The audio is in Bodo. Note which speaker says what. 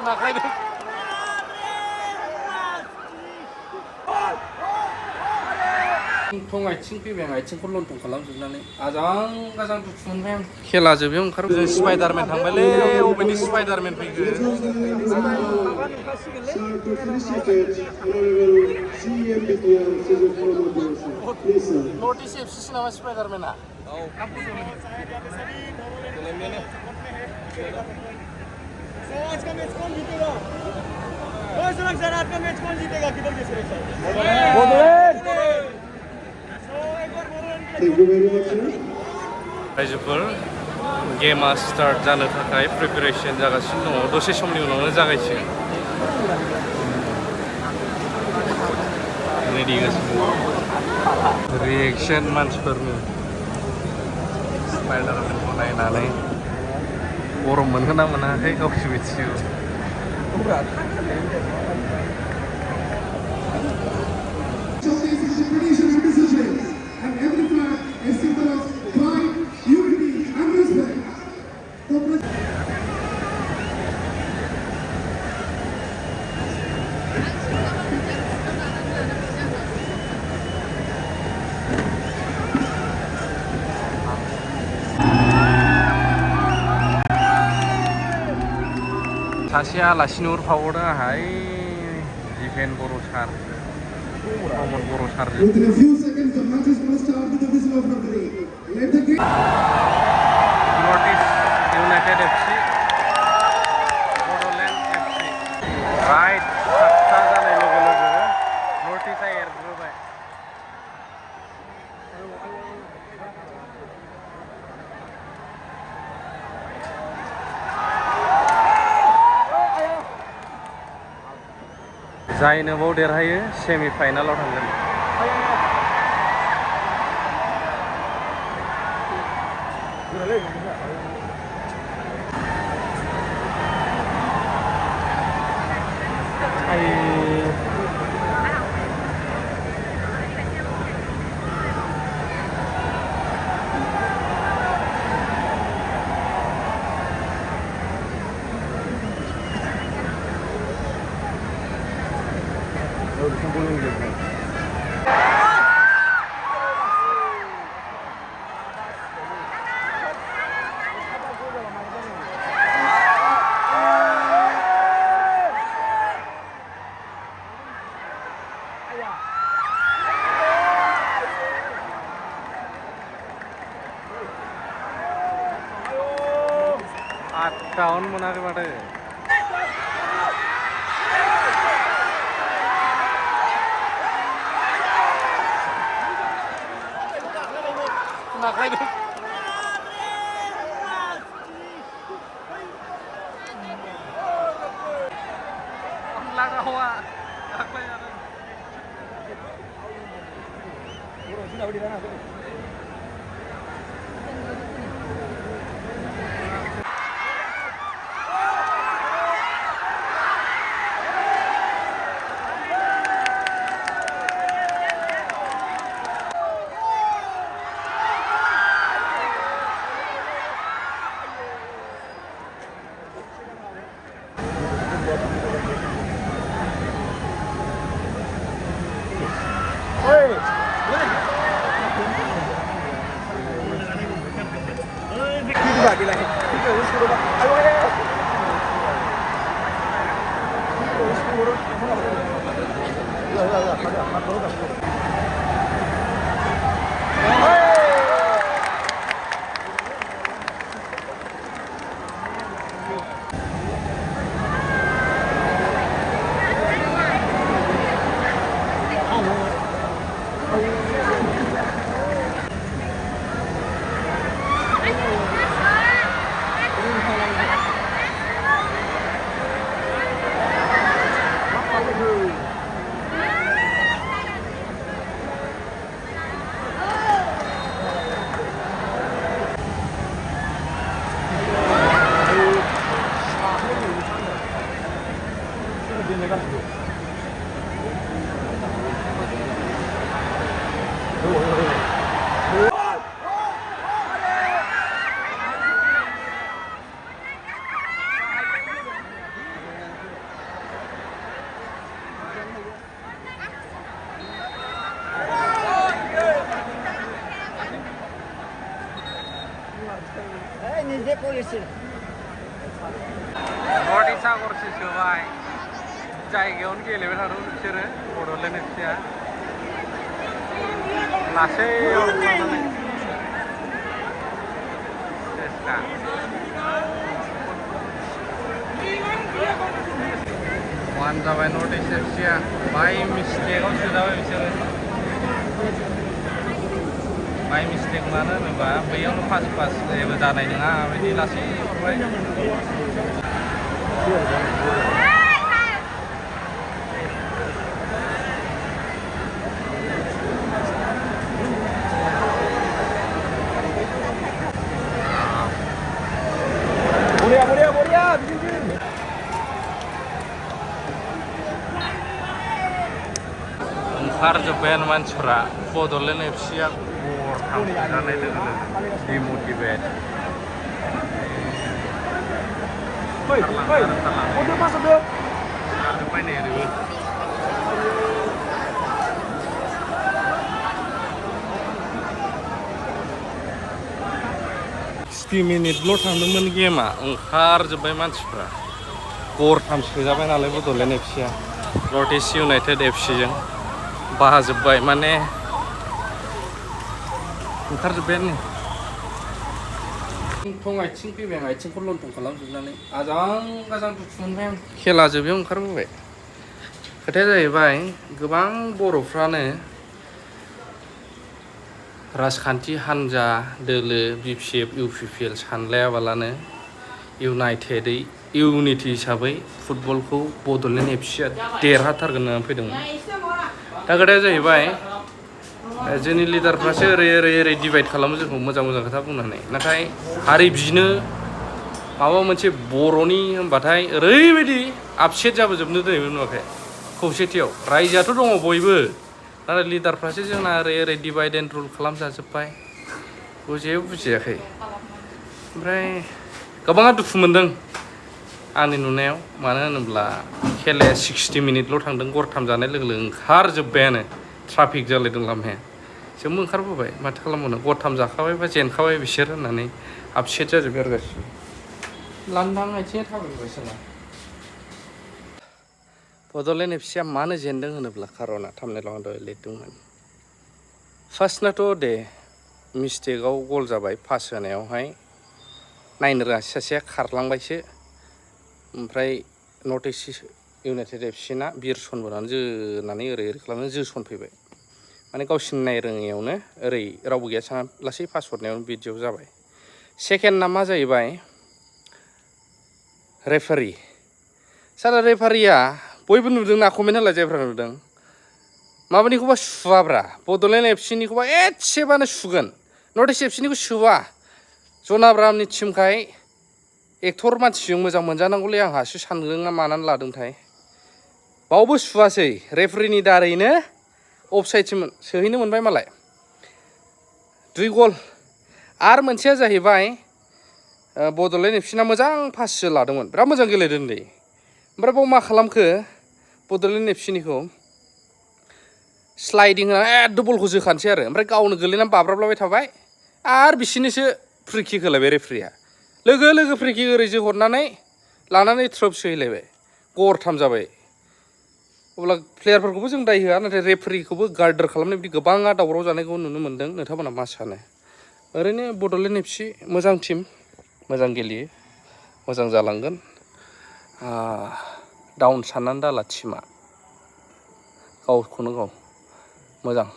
Speaker 1: नाख्लायदों थं आथिं फैबाय आं आथिंखौ लन्थं खालामजोबनानै आजां दुखु मोनबाय आं खेला जोबैयाव ओंखार जों स्पाइडारमेन थांबायलै अबेनि स्पाइडारमेन फैखो नर्थ इस्ट एफसि नामा स्पाइडारमेना
Speaker 2: आज का मैच कौन जीतेगा? सुरज सर आज का मैच कौन जीतेगा? किधर के सुरज सर?
Speaker 1: रायजोफोर गेमा स्टार्ट जानो थाखाय प्रिपेरेसन जागासिनो दङ दसे समनि उनावनो जागायसिगोन रेडि गासिनो रिएक्सन मानसिफोरनि स्पाइडारमेनखौ नायनानै गरम मोनगोन ना मोनाखै गावसो मिथिगौ सासे आलासिनो हरफाबावदों आंहा दिफेन बर' सार प्रमद बर' सारजों north east united FC Bodoland FC right 7टा जानाय लोगो लोगो नर्थ इस्टआ एरग्रोबाय जायनो बाव देरहायो सेमि फाइनालाव थांगोन आठटाउन मोनाखै माथो नाख्लायदों अनला दाउआ नाख्लायजादों नर्थ इस्टआ गरसे सोबाय जायगायावनो गेलेबाय थादों बिसोरो बड'लेण्ड एफसिआ लासै सेस्ता वान जाबाय नर्थ इस्ट एफसिआ बाय मिस्टेकआव सोजाबाय बिसोरो बाय मिस्टेक मानो होनोबा बैयावनो पास जेबो जानाय नङा बिदि लासै हरबाय ओंखारजोब्बायानो मानसिफ्रा बड'लेण्ड एफसिआ गरथाम जानाय लोगो लोगो डिमटिभेट खारजोब्बाय नै ओरैबो 60 मिनिटल' थांदोंमोन गेमा ओंखारजोब्बाय मानसिफ्रा गरथाम सोजाबाय नालाय बड'लेण्ड एफसिआ नर्थ इस्ट इउनाइटेड एफसिजों बाहाजोब्बाय माने ओंखारजोब्बायानो थं आथिं फैबाय आं आथिंखौ लन्थं खालामजोबनानै आजां दुखु मोनबाय आं खेला जोबैयाव ओंखारबोबाय खोथाया जाहैबाय गोबां बर'फ्रानो राजखान्थि हान्जा दोलो बिपिएफ इउपिपिएल सानलायाबालानो इउनाइटेडै इउनिटि हिसाबै फुटबलखौ बड'लेण्ड एफसिआ देरहाथारगोन होननानै फैदोंमोन दा खोथाया जाहैबाय जोंनि लिडारफ्रासो ओरै डिभाइड खालामो जोंखौ मोजां खोथा बुंनानै नाथाय हारि बिनो माबा मोनसे बर'नि होनबाथाय ओरैबायदि आपसेट जाबोजोबनो दिनैबो नुवाखै खौसेथियाव रायजोआथ' दङ बयबो नाथाय लिडारफ्रासो जोंना ओरै डिभाइड एन्ड रुल खालामजाजोब्बाय जेबो बुजियाखै ओमफ्राय गोबाङा दुखु मोनदों आंनि नुनायाव मानो होनोब्ला खेलाया 60 मिनिटल' थांदों गरथाम जानाय लोगो लोगो ओंखारजोब्बायानो ट्राफिक जालायदों लामाया जोंबो ओंखारबोबाय माथो खालामबावनो गरथाम जाखाबाय बा जेनखाबाय बिसोर होननानै आपसेट जाजोब्बाय आरो गासिबो लांदां आथिङा थाबायबाय सोरना बड'लेण्ड एफसिआ मानो जेनदों होनोब्ला खार'ना थामनेलाव आं दहाय लिरदोंमोन फार्स्टनाथ' दे मिस्टेकआव गल जाबाय पास होनायावहाय नायनो रोङासै सासेया खारलांबायसो ओमफ्राय नर्थ इस्ट इउनाइटेड एफसिना बिरसनबोनानै जोनानै ओरै खालामनानै जोसनफैबाय माने गावसिनि नाय रोङैयावनो ओरै रावबो गैया साना लासै पास हरनायावनो बिदियाव जाबाय सेकेन्डना मा जाहैबाय रेफारि सारा रेफारिया बयबो नुदोंना कमेन्ट होलाय जायफ्रा नुदों माबानिखौबा सुवाब्रा बड'लेण्ड एफसिनिखौबा एसेबानो सुगोन नर्थ इस्ट एफसिनिखौ सुवा जन आब्राहामनि टिमखाय एक्टर मानसिजों मोजां मोनजानांगौलै आंहासो सानदों ना मानानै लादोंथाय बावबो सुवासै रेफारिनि दारैनो अफसाइडसोमोन सोहैनो मोनबाय मालाय 2 गल आरो मोनसेया जाहैबाय बड'लेण्ड एफसिना मोजां पाससो लादोंमोन बिराद मोजां गेलेदों दै ओमफ्राय बाव मा खालामखो बड'लेण्ड एफसिनिखौ स्लाइडिं होनानै एकदम बलखौ जोखानोसै आरो ओमफ्राय गावनो गोलैनानै बाब्राबलाबाय थाबाय आरो बिसिनिसो फ्रि किक होलायबाय रेफारिया लोगो फ्रि किक ओरै जोहरनानै लानानै थ्रोब सोहैलायबाय गरथाम जाबाय अब्ला प्लेयारफोरखौबो जों दाय होआ नाथाय रेफारिखौबो गार्डार खालामनाय बिदि गोबाङा दावराव जानायखौ नुनो मोन्दों नोंथांमोनहा मा सानो ओरैनो बड'लेण्ड एफसि मोजां टिम मोजां गेलेयो मोजां जालांगोन डाउन साननानै दाला टिमा गावखौनो गाव मोजां